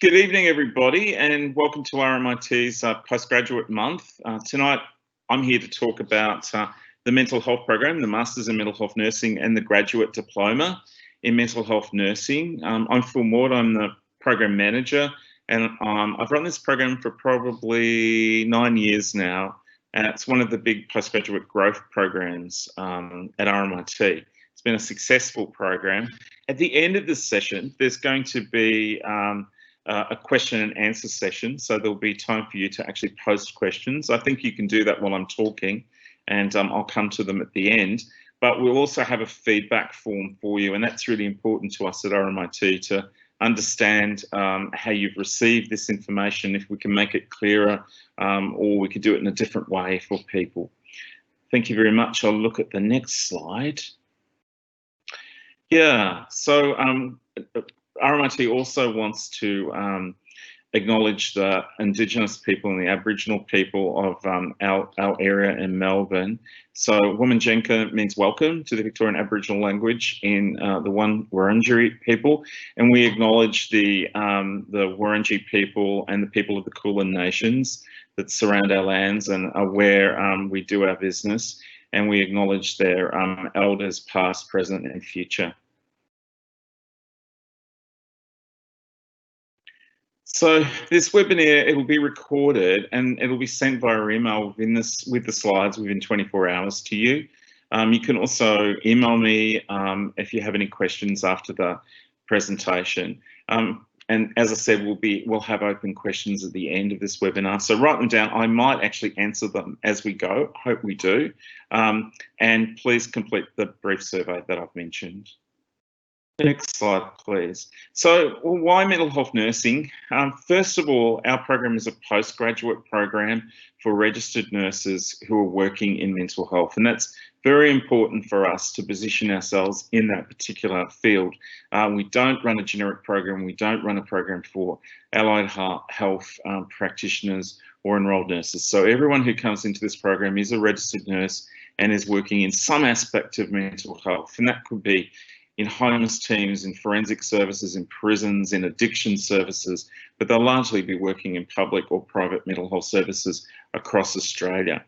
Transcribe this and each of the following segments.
Good evening, everybody, and welcome to RMIT's Postgraduate Month. Tonight, I'm here to talk about the mental health program, the Masters in Mental Health Nursing and the Graduate Diploma in Mental Health Nursing. I'm Phil Maud, I'm the Program Manager, and I've run this program for probably 9 years now, and it's one of the big postgraduate growth programs at RMIT. It's been a successful program. At the end of this session, there's going to be a question and answer session, so there'll be time for you to actually post questions. I think you can do that while I'm talking, and I'll come to them at the end. But we'll also have a feedback form for you, and that's really important to us at RMIT to understand how you've received this information, if we can make it clearer, or we could do it in a different way for people. Thank you very much. I'll look at the next slide. Yeah, so RMIT also wants to acknowledge the Indigenous people and the Aboriginal people of our area in Melbourne. So Wominjeka means welcome to the Victorian Aboriginal language in the Wurundjeri people, and we acknowledge the Wurundjeri people and the people of the Kulin nations that surround our lands and are where we do our business, and we acknowledge their elders past, present and future. So this webinar, it will be recorded and it will be sent via email with the slides within 24 hours to you. You can also email me if you have any questions after the presentation. And as I said, we'll have open questions at the end of this webinar. So write them down. I might actually answer them as we go. Hope we do. And please complete the brief survey that I've mentioned. Next slide, please. So why mental health nursing? First of all, our program is a postgraduate program for registered nurses who are working in mental health. And that's very important for us to position ourselves in that particular field. We don't run a generic program. We don't run a program for allied health practitioners or enrolled nurses. So everyone who comes into this program is a registered nurse and is working in some aspect of mental health. And that could be in homeless teams, in forensic services, in prisons, in addiction services, but they'll largely be working in public or private mental health services across Australia.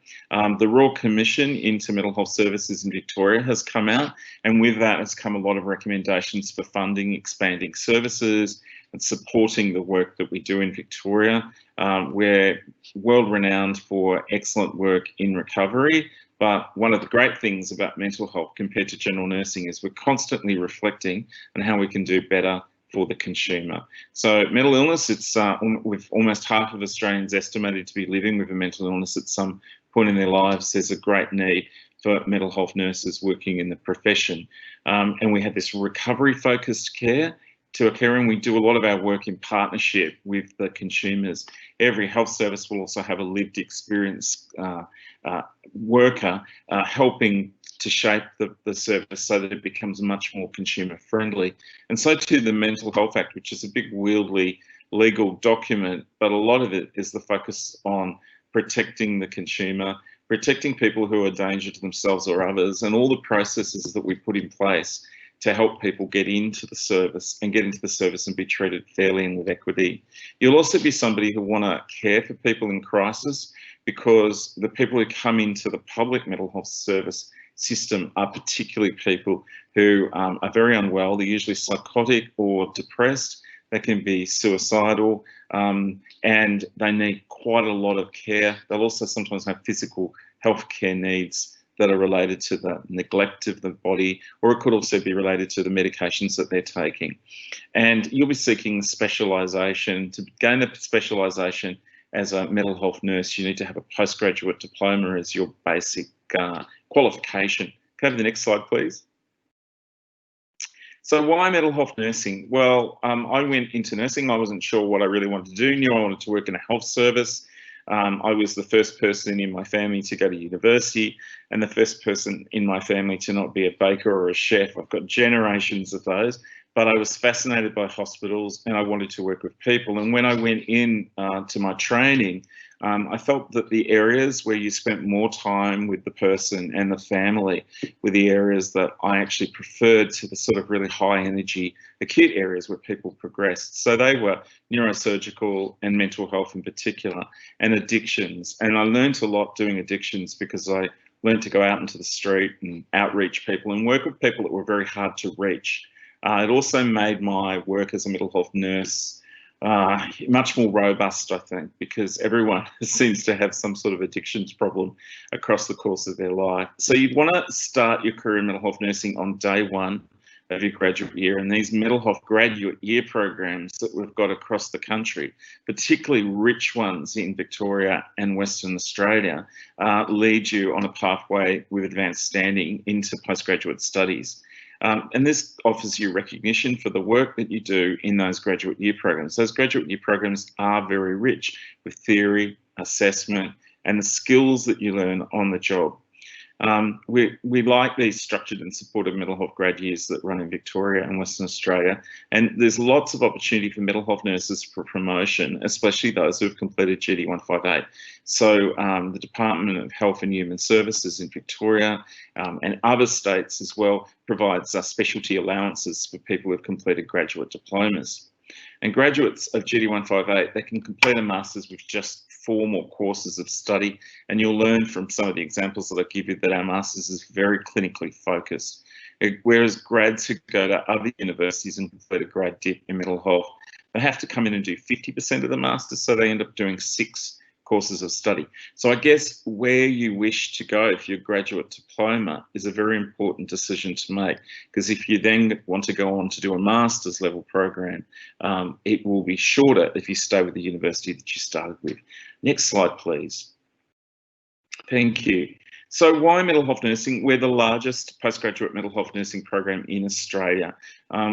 The Royal Commission into Mental Health Services in Victoria has come out, and with that has come a lot of recommendations for funding, expanding services and supporting the work that we do in Victoria. We're world renowned for excellent work in recovery. But one of the great things about mental health compared to general nursing is we're constantly reflecting on how we can do better for the consumer. So mental illness, it's with almost half of Australians estimated to be living with a mental illness at some point in their lives. There's a great need for mental health nurses working in the profession. And we have this recovery focused care to occur, and we do a lot of our work in partnership with the consumers. Every health service will also have a lived experience worker helping to shape the service so that it becomes much more consumer friendly. And so too the Mental Health Act, which is a big wieldly legal document, but a lot of it is the focus on protecting the consumer, protecting people who are a danger to themselves or others, and all the processes that we put in place to help people get into the service and be treated fairly and with equity. You'll also be somebody who want to care for people in crisis, because the people who come into the public mental health service system are particularly people who are very unwell. They're usually psychotic or depressed. They can be suicidal, and they need quite a lot of care. They'll also sometimes have physical health care needs that are related to the neglect of the body, or it could also be related to the medications that they're taking. And you'll be seeking specialisation. To gain the specialisation as a mental health nurse, you need to have a postgraduate diploma as your basic qualification. Go to the next slide, please. So why mental health nursing? Well, I went into nursing. I wasn't sure what I really wanted to do. Knew I wanted to work in a health service. I was the first person in my family to go to university and the first person in my family to not be a baker or a chef. I've got generations of those, but I was fascinated by hospitals and I wanted to work with people. And when I went in to my training, I felt that the areas where you spent more time with the person and the family were the areas that I actually preferred to the sort of really high energy acute areas where people progressed. So they were neurosurgical and mental health in particular, and addictions. And I learned a lot doing addictions because I learned to go out into the street and outreach people and work with people that were very hard to reach. It also made my work as a mental health nurse much more robust, I think, because everyone seems to have some sort of addictions problem across the course of their life. So you'd want to start your career in mental health nursing on day one of your graduate year, and these mental health graduate year programs that we've got across the country, particularly rich ones in Victoria and Western Australia, lead you on a pathway with advanced standing into postgraduate studies. And this offers you recognition for the work that you do in those graduate year programs. Those graduate year programs are very rich with theory, assessment, and the skills that you learn on the job. We like these structured and supported mental health grad years that run in Victoria and Western Australia, and there's lots of opportunity for mental health nurses for promotion, especially those who have completed GD 158. So the Department of Health and Human Services in Victoria and other states as well provides specialty allowances for people who have completed graduate diplomas. And graduates of GD 158, they can complete a master's with just 4 more courses of study, and you'll learn from some of the examples that I give you that our master's is very clinically focused. Whereas grads who go to other universities and complete a grad dip in mental health, they have to come in and do 50% of the master's, so they end up doing 6 courses of study. So I guess where you wish to go for your graduate diploma is a very important decision to make, because if you then want to go on to do a master's level program, it will be shorter if you stay with the university that you started with. Next slide, please. Thank you. So why mental health nursing? We're the largest postgraduate mental health nursing program in Australia.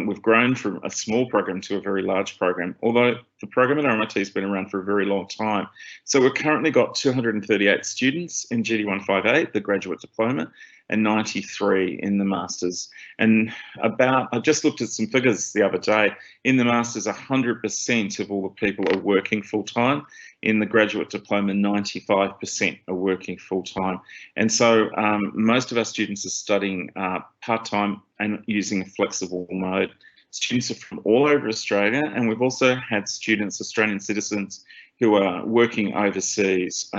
We've grown from a small program to a very large program, although the program at RMIT has been around for a very long time. So we've currently got 238 students in GD 158, the graduate diploma, and 93 in the masters. And I just looked at some figures the other day. In the masters, 100% of all the people are working full time. In the graduate diploma, 95% are working full time. And so most of our students are studying part-time and using a flexible mode. Students are from all over Australia, and we've also had students, Australian citizens, who are working overseas.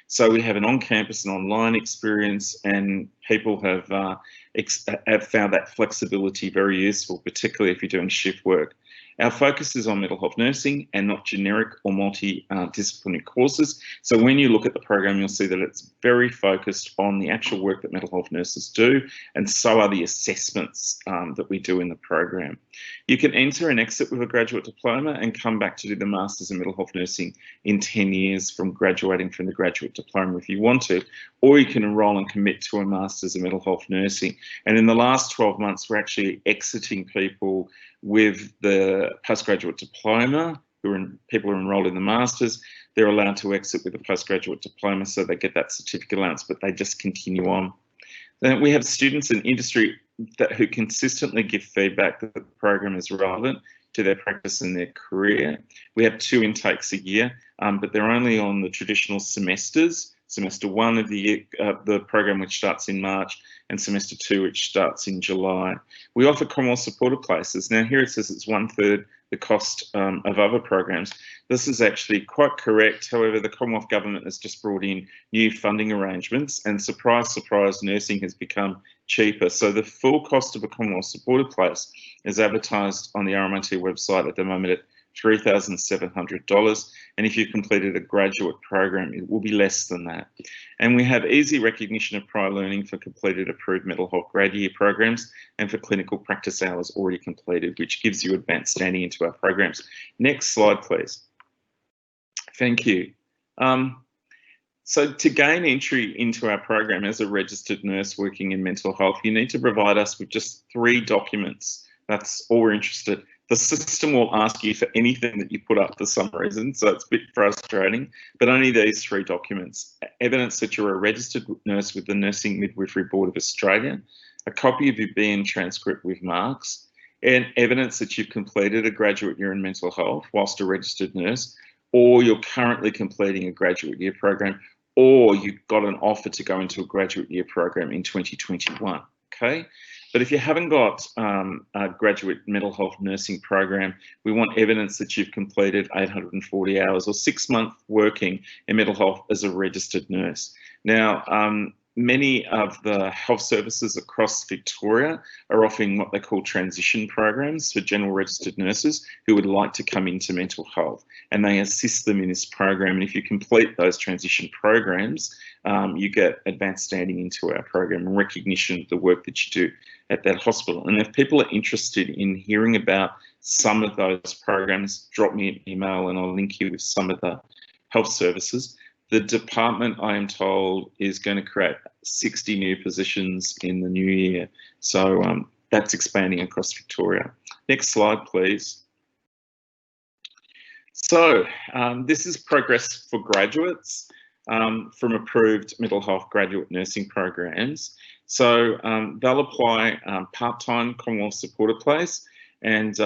So we have an on-campus and online experience, and people have found that flexibility very useful, particularly if you're doing shift work. Our focus is on mental health nursing and not generic or multidisciplinary courses. So when you look at the program, you'll see that it's very focused on the actual work that mental health nurses do, and so are the assessments that we do in the program. You can enter and exit with a graduate diploma and come back to do the Masters in Mental Health Nursing in 10 years from graduating from the graduate diploma if you want to, or you can enrol and commit to a Masters in Mental Health Nursing. And in the last 12 months, we're actually exiting people with the postgraduate diploma, people who are enrolled in the Masters. They're allowed to exit with a postgraduate diploma, so they get that certificate allowance, but they just continue on. Then we have students in industry who consistently give feedback that the program is relevant to their practice and their career. We have 2 intakes a year, but they're only on the traditional semesters. Semester 1 of the year, the program which starts in March, and semester 2 which starts in July. We offer Commonwealth supported places. Now here it says it's 1/3 the cost of other programs. This is actually quite correct. However, the Commonwealth government has just brought in new funding arrangements, and surprise, surprise, nursing has become cheaper. So the full cost of a Commonwealth supported place is advertised on the RMIT website at the moment at $3,700, and if you completed a graduate program, it will be less than that. And we have easy recognition of prior learning for completed approved mental health grad year programs and for clinical practice hours already completed, which gives you advanced standing into our programs. Next slide, please. Thank you. So to gain entry into our program as a registered nurse working in mental health, you need to provide us with just 3 documents. That's all we're interested in. The system will ask you for anything that you put up for some reason, so it's a bit frustrating, but only these 3 documents: evidence that you're a registered nurse with the Nursing Midwifery Board of Australia, a copy of your BN transcript with marks, and evidence that you've completed a graduate year in mental health whilst a registered nurse, or you're currently completing a graduate year program, or you got an offer to go into a graduate year program in 2021, okay? But if you haven't got a graduate mental health nursing program, we want evidence that you've completed 840 hours or 6 months working in mental health as a registered nurse. Now, many of the health services across Victoria are offering what they call transition programs for general registered nurses who would like to come into mental health, and they assist them in this program. And if you complete those transition programs, you get advanced standing into our program and recognition of the work that you do at that hospital. And if people are interested in hearing about some of those programs, drop me an email and I'll link you with some of the health services. The department, I am told, is going to create 60 new positions in the new year. So that's expanding across Victoria. Next slide, please. So this is progress for graduates from approved mental health graduate nursing programs. So they'll apply part-time Commonwealth supported place. And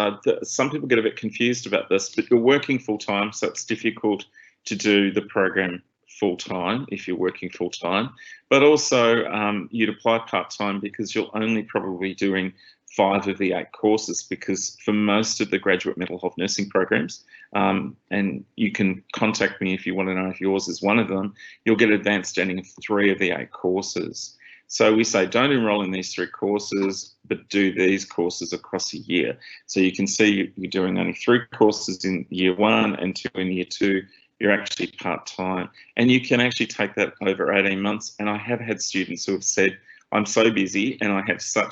some people get a bit confused about this, but you're working full-time, so it's difficult to do the program full-time if you're working full-time, but also you'd apply part-time because you're only probably doing 5 of the 8 courses, because for most of the graduate mental health nursing programs, and you can contact me if you want to know if yours is one of them, you'll get advanced standing of 3 of the 8 courses. So we say don't enroll in these 3 courses, but do these courses across a year. So you can see you're doing only 3 courses in year 1 and 2 in year 2. You're actually part-time, and you can actually take that over 18 months. And I have had students who have said, I'm so busy and I have so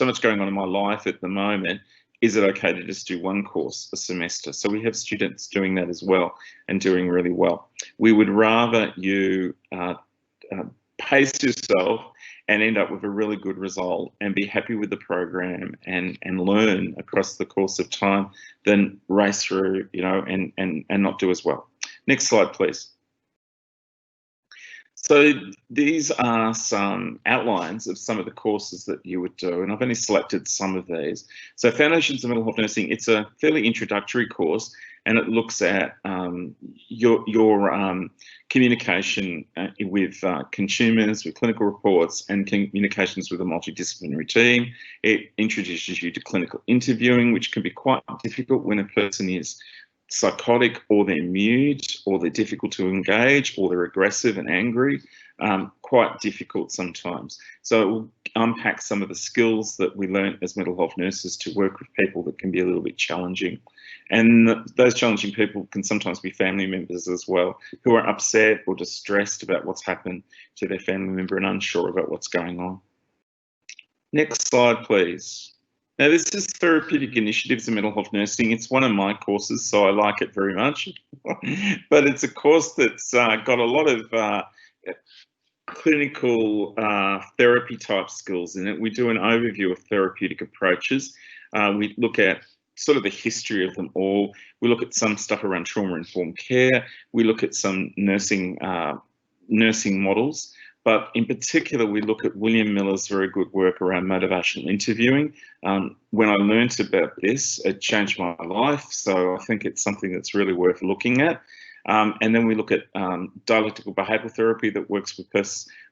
much going on in my life at the moment, is it okay to just do 1 course a semester? So we have students doing that as well and doing really well. We would rather you pace yourself and end up with a really good result and be happy with the program and learn across the course of time than race through, you know, and not do as well. Next slide, please. So these are some outlines of some of the courses that you would do, and I've only selected some of these. So Foundations of Mental Health Nursing, it's a fairly introductory course, and it looks at your communication with consumers, with clinical reports, and communications with a multidisciplinary team. It introduces you to clinical interviewing, which can be quite difficult when a person is psychotic, or they're mute, or they're difficult to engage, or they're aggressive and angry. Quite difficult sometimes. So it will unpack some of the skills that we learn as mental health nurses to work with people that can be a little bit challenging. And those challenging people can sometimes be family members as well, who are upset or distressed about what's happened to their family member and unsure about what's going on. Next slide, please. Now, this is Therapeutic Initiatives in Mental Health Nursing. It's one of my courses, so I like it very much. But it's a course that's got a lot of clinical therapy type skills in it. We do an overview of therapeutic approaches. We look at sort of the history of them all. We look at some stuff around trauma-informed care. We look at some nursing models. But in particular, we look at William Miller's very good work around motivational interviewing. When I learned about this, it changed my life. So I think it's something that's really worth looking at. And then we look at dialectical behavioural therapy that works with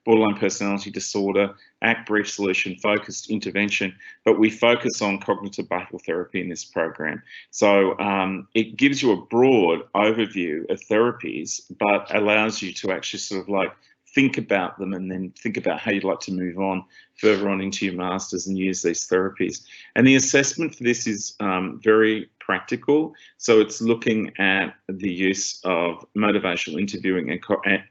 borderline personality disorder, ACT, brief solution, focused intervention, but we focus on cognitive behavioural therapy in this program. So it gives you a broad overview of therapies, but allows you to actually sort of like think about them and then think about how you'd like to move on further on into your masters and use these therapies. And the assessment for this is very practical. So it's looking at the use of motivational interviewing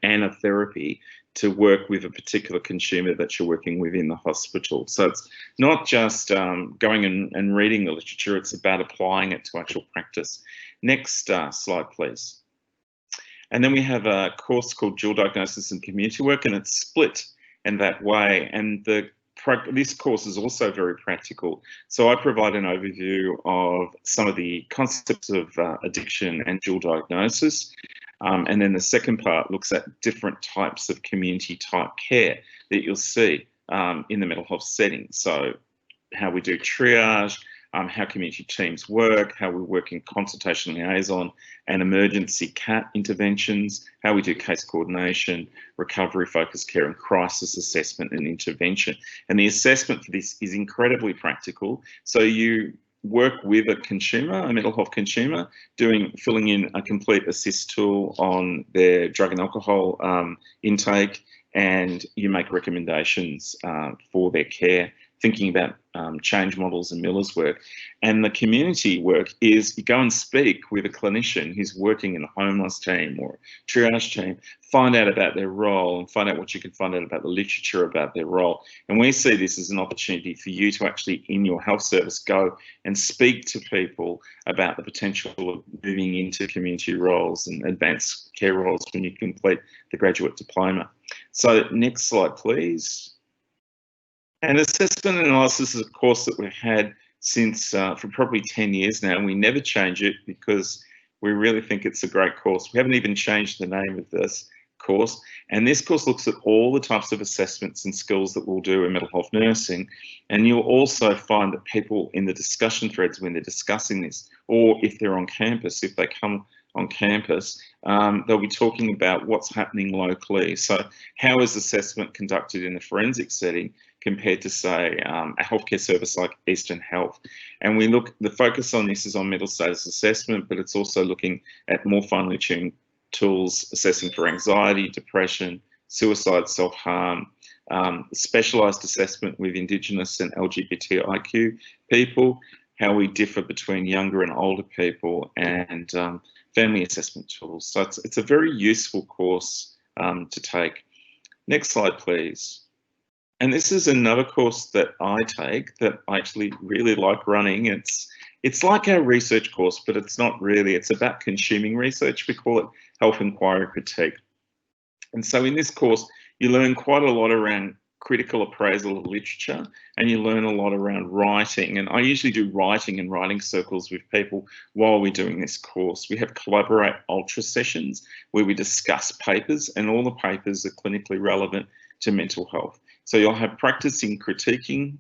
and a therapy to work with a particular consumer that you're working with in the hospital. So it's not just going and reading the literature, it's about applying it to actual practice. Next slide, please. And then we have a course called Dual Diagnosis and Community Work, and it's split in that way. And this course is also very practical. So I provide an overview of some of the concepts of addiction and dual diagnosis. And then the second part looks at different types of community type care that you'll see in the mental health setting. So how we do triage, how community teams work, how we work in consultation liaison and emergency CAT interventions, how we do case coordination, recovery focused care and crisis assessment and intervention. And the assessment for this is incredibly practical. So you work with a consumer, a mental health consumer, filling in a complete assist tool on their drug and alcohol intake, and you make recommendations for their care, thinking about change models and Miller's work. And the community work is you go and speak with a clinician who's working in a homeless team or triage team, find out about their role and find out what you can find out about the literature about their role. And we see this as an opportunity for you to actually, in your health service, go and speak to people about the potential of moving into community roles and advanced care roles when you complete the graduate diploma. So next slide, please. And assessment and analysis is a course that we've had since for probably 10 years now, and we never change it because we really think it's a great course. We haven't even changed the name of this course. And this course looks at all the types of assessments and skills that we'll do in mental health nursing. And you'll also find that people in the discussion threads when they're discussing this, or if they're on campus, if they come on campus, they'll be talking about what's happening locally. So how is assessment conducted in a forensic setting compared to, say, a healthcare service like Eastern Health? And the focus on this is on mental status assessment, but it's also looking at more finely tuned tools assessing for anxiety, depression, suicide, self-harm, specialised assessment with Indigenous and LGBTIQ people, how we differ between younger and older people, and family assessment tools. So it's a very useful course to take. Next slide, please. And this is another course that I take that I actually really like running. It's like our research course, but it's not really. It's about consuming research. We call it Health Inquiry Critique. And so in this course, you learn quite a lot around critical appraisal of literature, and you learn a lot around writing. And I usually do writing and writing circles with people while we're doing this course. We have Collaborate Ultra sessions where we discuss papers, and all the papers are clinically relevant to mental health. So you'll have practice in critiquing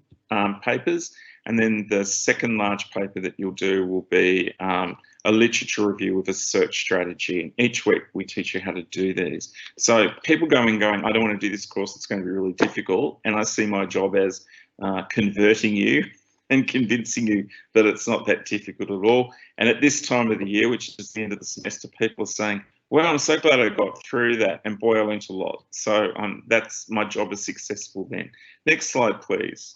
papers, and then the second large paper that you'll do will be a literature review of a search strategy. And each week we teach you how to do these. So people going, I don't want to do this course, it's going to be really difficult. And I see my job as converting you and convincing you that it's not that difficult at all. And at this time of the year, which is the end of the semester, people are saying, well, I'm so glad I got through that, and boy, I learnt a lot. So that's my job is successful then. Next slide, please.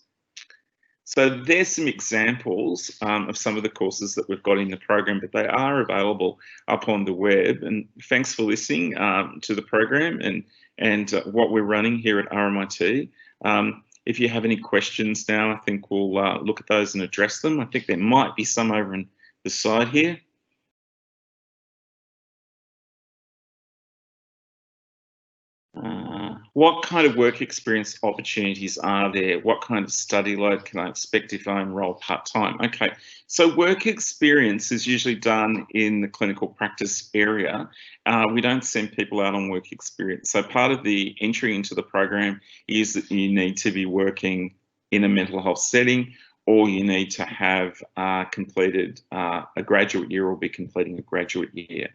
So there's some examples of some of the courses that we've got in the program, but they are available up on the web. And thanks for listening to the program and what we're running here at RMIT. If you have any questions now, I think we'll look at those and address them. I think there might be some over on the side here. What kind of work experience opportunities are there? What kind of study load can I expect if I enroll part-time? Okay, so work experience is usually done in the clinical practice area. We don't send people out on work experience. So part of the entry into the program is that you need to be working in a mental health setting, or you need to have completed a graduate year or be completing a graduate year.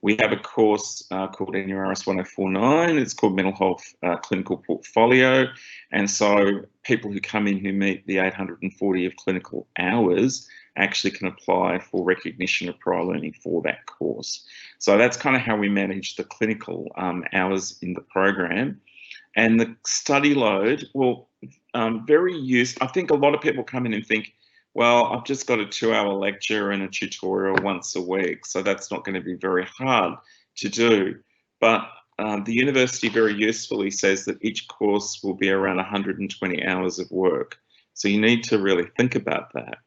We have a course called NURS 1049. It's called Mental Health Clinical Portfolio. And so people who come in who meet the 840 of clinical hours actually can apply for recognition of prior learning for that course. So that's kind of how we manage the clinical hours in the program. And the study load, well, very used. I think a lot of people come in and think, well, I've just got a 2-hour lecture and a tutorial once a week, so that's not going to be very hard to do. But the university very usefully says that each course will be around 120 hours of work. So you need to really think about that.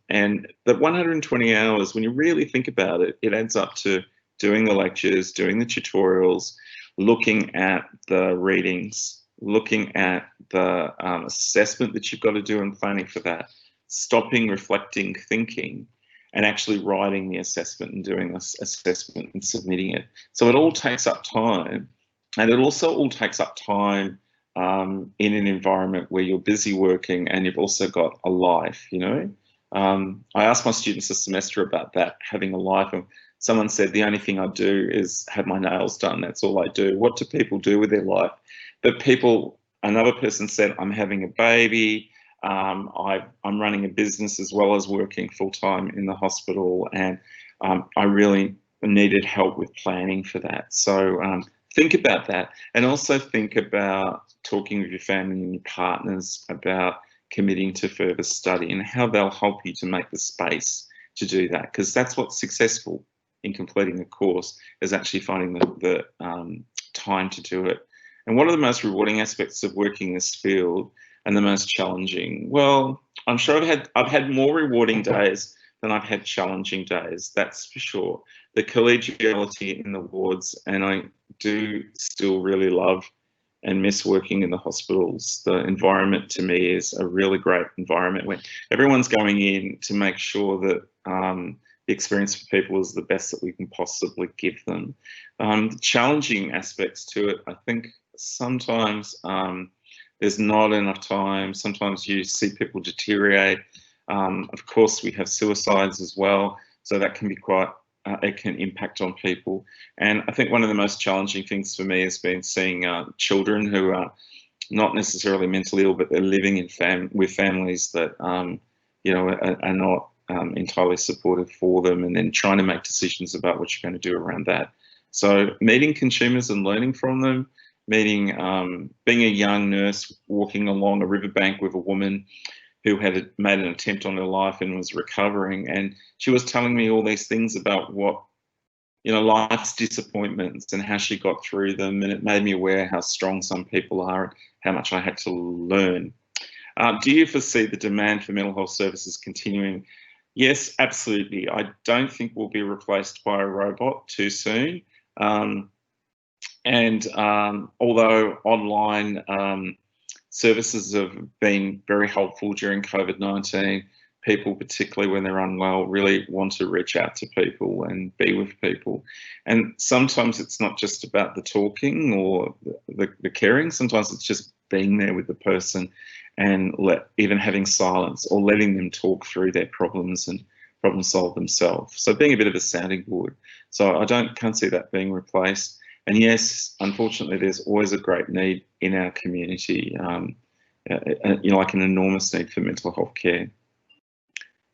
And the 120 hours, when you really think about it, it adds up to doing the lectures, doing the tutorials, looking at the readings, looking at the assessment that you've got to do and planning for that, stopping, reflecting, thinking, and actually writing the assessment and doing this assessment and submitting it. So it all takes up time, and it also all takes up time in an environment where you're busy working and you've also got a life, you know. I asked my students this semester about that, having a life, and someone said the only thing I do is have my nails done. That's all I do. What do people do with their life? But another person said, I'm having a baby. I'm running a business as well as working full time in the hospital, and I really needed help with planning for that. So think about that, and also think about talking with your family and your partners about committing to further study and how they'll help you to make the space to do that, because that's what's successful in completing a course, is actually finding the time to do it. And one of the most rewarding aspects of working in this field, and the most challenging, well, I'm sure I've had more rewarding days than I've had challenging days, that's for sure. The collegiality in the wards, and I do still really love and miss working in the hospitals. The environment to me is a really great environment where everyone's going in to make sure that the experience for people is the best that we can possibly give them. Challenging aspects to it, I think sometimes there's not enough time. Sometimes you see people deteriorate. Of course, we have suicides as well, so that can be quite, it can impact on people. And I think one of the most challenging things for me has been seeing children who are not necessarily mentally ill, but they're living in with families that you know, are not entirely supportive for them, and then trying to make decisions about what you're going to do around that. So meeting consumers and learning from them, being a young nurse walking along a riverbank with a woman who had made an attempt on her life and was recovering, and she was telling me all these things about what, you know, life's disappointments and how she got through them, and it made me aware how strong some people are and how much I had to learn. Do you foresee the demand for mental health services continuing? Yes, absolutely. I don't think we'll be replaced by a robot too soon. Although online services have been very helpful during COVID-19, people, particularly when they're unwell, really want to reach out to people and be with people. And sometimes it's not just about the talking or the caring, sometimes it's just being there with the person and even having silence or letting them talk through their problems and problem solve themselves. So being a bit of a sounding board. So I can't see that being replaced. And yes, unfortunately, there's always a great need in our community, you know, like an enormous need for mental health care.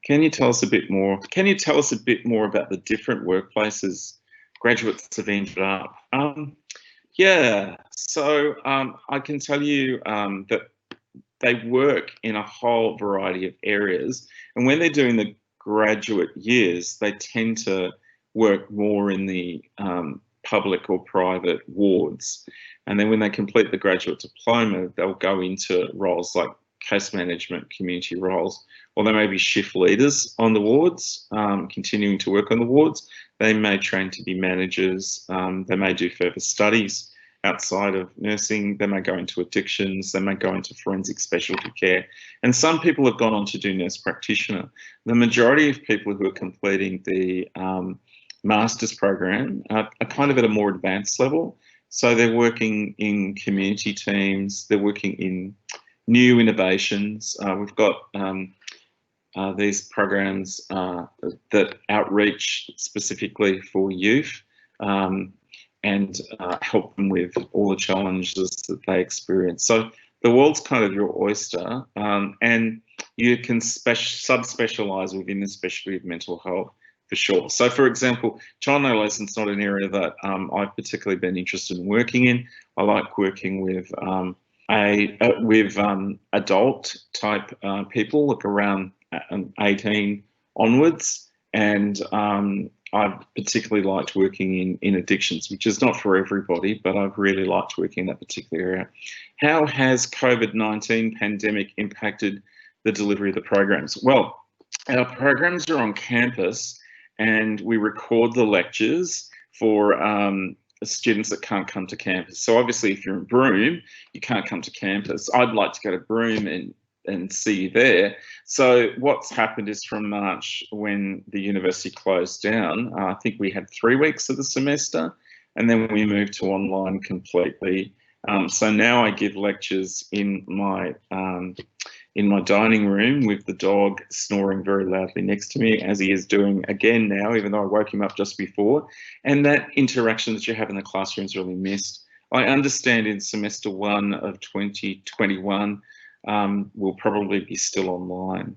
Can you tell us a bit more? Can you tell us a bit more about the different workplaces graduates have ended up? Yeah, so I can tell you that they work in a whole variety of areas, and when they're doing the graduate years, they tend to work more in the public or private wards. And then when they complete the graduate diploma, they'll go into roles like case management, community roles, or they may be shift leaders on the wards, continuing to work on the wards. They may train to be managers. They may do further studies outside of nursing. They may go into addictions. They may go into forensic specialty care. And some people have gone on to do nurse practitioner. The majority of people who are completing the master's program are kind of at a more advanced level. So they're working in community teams, they're working in new innovations. We've got these programs that outreach specifically for youth and help them with all the challenges that they experience. So the world's kind of your oyster, and you can subspecialise within the specialty of mental health, for sure. So, for example, child and adolescence is not an area that I've particularly been interested in working in. I like working with adult type people, like around 18 onwards, and I've particularly liked working in addictions, which is not for everybody, but I've really liked working in that particular area. How has COVID-19 pandemic impacted the delivery of the programs? Well, our programs are on campus, and we record the lectures for students that can't come to campus. So obviously, if you're in Broome, you can't come to campus. I'd like to go to Broome and see you there. So what's happened is from March, when the university closed down, I think we had 3 weeks of the semester, and then we moved to online completely. So now I give lectures in my dining room with the dog snoring very loudly next to me, as he is doing again now, even though I woke him up just before. And that interaction that you have in the classroom is really missed. I understand in semester 1 of 2021 will probably be still online.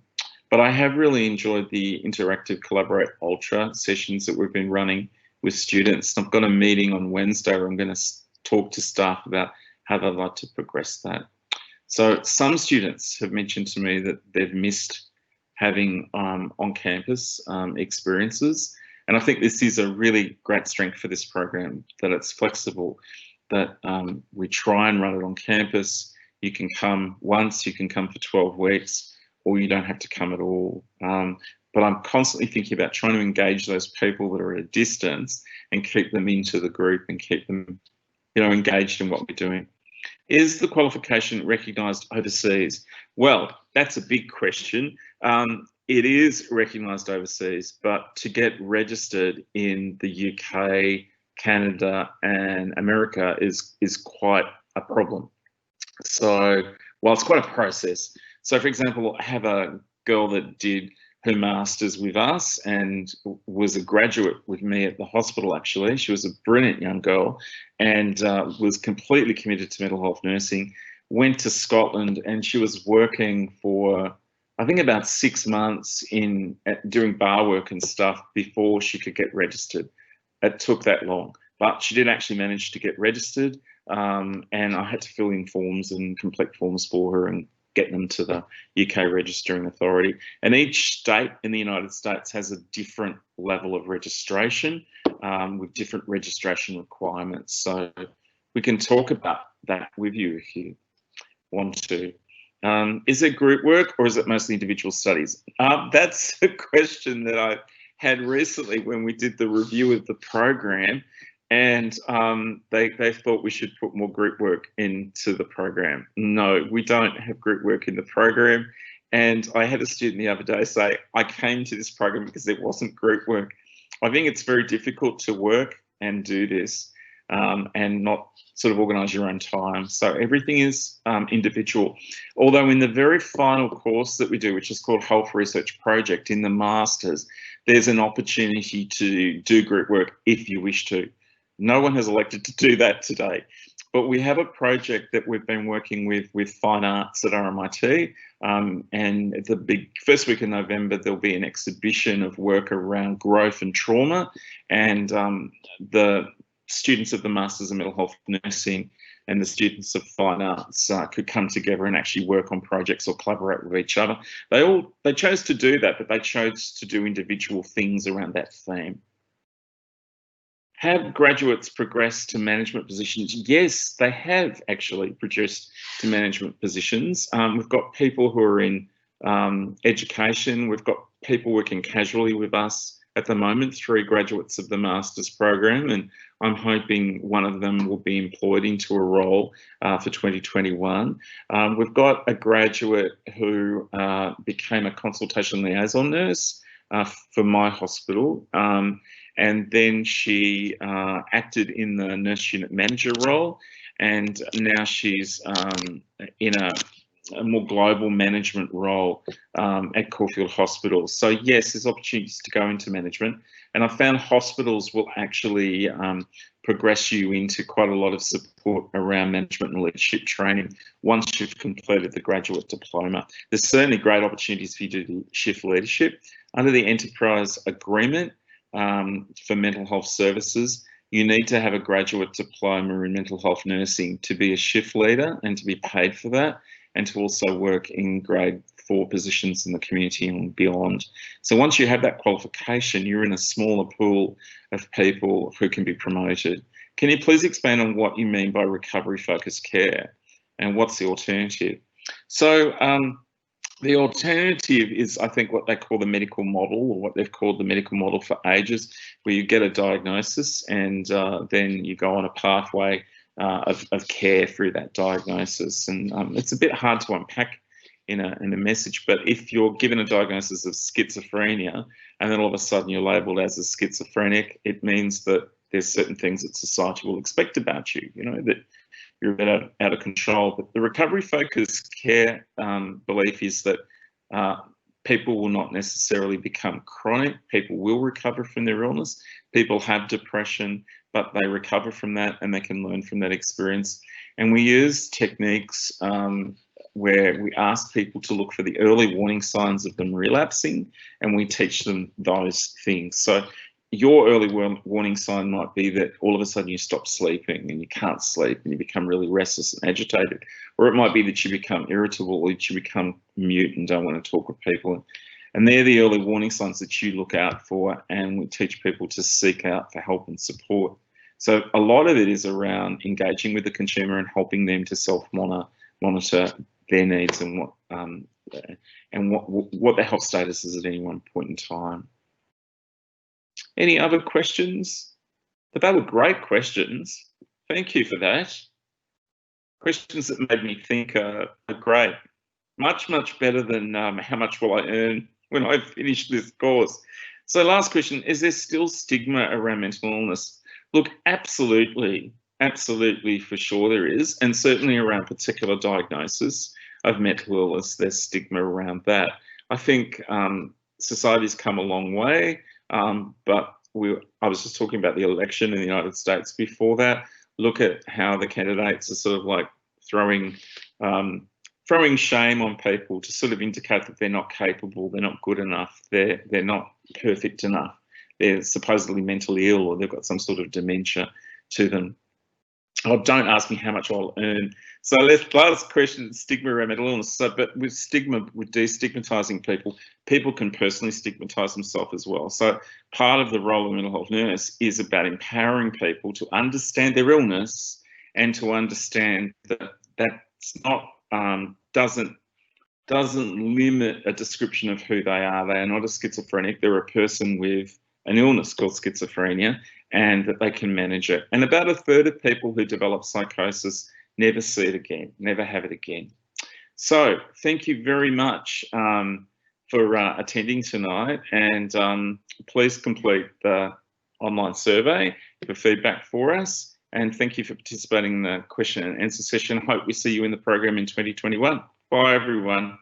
But I have really enjoyed the interactive Collaborate Ultra sessions that we've been running with students. I've got a meeting on Wednesday where I'm going to talk to staff about how they'd like to progress that. So some students have mentioned to me that they've missed having on-campus experiences. And I think this is a really great strength for this program, that it's flexible, that we try and run it on campus. You can come once, you can come for 12 weeks, or you don't have to come at all. But I'm constantly thinking about trying to engage those people that are at a distance and keep them into the group and keep them, engaged in what we're doing. Is the qualification recognised overseas? Well, that's a big question. It is recognised overseas, but to get registered in the UK, Canada and America is quite a problem. So, well, it's quite a process. So, for example, I have a girl that did her master's with us and was a graduate with me at the hospital, actually. She was a brilliant young girl and was completely committed to mental health nursing, went to Scotland, and she was working for, I think, about 6 months doing bar work and stuff before she could get registered. It took that long, but she did actually manage to get registered, and I had to fill in forms and complete forms for her and get them to the UK Registering Authority. And each state in the United States has a different level of registration with different registration requirements. So we can talk about that with you if you want to. Is it group work or is it mostly individual studies? That's a question that I had recently when we did the review of the program, and they thought we should put more group work into the program. No, we don't have group work in the program. And I had a student the other day say, I came to this program because there wasn't group work. I think it's very difficult to work and do this and not sort of organise your own time. So everything is individual. Although in the very final course that we do, which is called Health Research Project in the Masters, there's an opportunity to do group work if you wish to. No one has elected to do that today, but we have a project that we've been working with Fine Arts at RMIT, and the big first week in November there'll be an exhibition of work around growth and trauma, and the students of the Masters of Mental Health Nursing and the students of Fine Arts could come together and actually work on projects or collaborate with each other. They chose to do that, but they chose to do individual things around that theme. Have graduates progressed to management positions? Yes, they have actually progressed to management positions. We've got people who are in education. We've got people working casually with us at the moment, 3 graduates of the master's program, and I'm hoping one of them will be employed into a role for 2021. We've got a graduate who became a consultation liaison nurse for my hospital. And then she acted in the nurse unit manager role, and now she's in a more global management role at Caulfield Hospital. So yes, there's opportunities to go into management, and I found hospitals will actually progress you into quite a lot of support around management and leadership training once you've completed the graduate diploma. There's certainly great opportunities for you to do shift leadership. Under the enterprise agreement, for mental health services, you need to have a graduate diploma in mental health nursing to be a shift leader and to be paid for that, and to also work in grade 4 positions in the community and beyond. So once you have that qualification, you're in a smaller pool of people who can be promoted. Can you please expand on what you mean by recovery focused care and what's the alternative? So the alternative is, I think, what they call the medical model, or what they've called the medical model for ages, where you get a diagnosis and then you go on a pathway of care through that diagnosis. And it's a bit hard to unpack in a message, but if you're given a diagnosis of schizophrenia and then all of a sudden you're labelled as a schizophrenic, it means that there's certain things that society will expect about you, that you're a bit out of control. But the recovery focused care belief is that people will not necessarily become chronic. People will recover from their illness. People have depression, but they recover from that and they can learn from that experience. And we use techniques where we ask people to look for the early warning signs of them relapsing, and we teach them those things. So your early warning sign might be that all of a sudden you stop sleeping and you can't sleep and you become really restless and agitated. Or it might be that you become irritable, or that you become mute and don't want to talk with people. And they're the early warning signs that you look out for, and we teach people to seek out for help and support. So a lot of it is around engaging with the consumer and helping them to self-monitor their needs and what their health status is at any one point in time. Any other questions? But they were great questions. Thank you for that. Questions that made me think are great. Much, much better than how much will I earn when I finish this course. So last question, is there still stigma around mental illness? Look, absolutely, absolutely for sure there is, and certainly around particular diagnosis of mental illness, there's stigma around that. I think society's come a long way, but I was just talking about the election in the United States before that. Look at how the candidates are sort of like throwing shame on people to sort of indicate that they're not capable, they're not good enough, they're not perfect enough, they're supposedly mentally ill, or they've got some sort of dementia to them. Oh, don't ask me how much I'll earn. So last question, stigma around mental illness. So, but with stigma, with destigmatizing people, people can personally stigmatize themselves as well. So part of the role of a mental health nurse is about empowering people to understand their illness and to understand that that's not, doesn't limit a description of who they are. They are not a schizophrenic. They're a person with an illness called schizophrenia, and that they can manage it. And about a third of people who develop psychosis never see it again, never have it again. So thank you very much for attending tonight, and please complete the online survey for feedback for us. And thank you for participating in the question and answer session. Hope we see you in the program in 2021. Bye, everyone.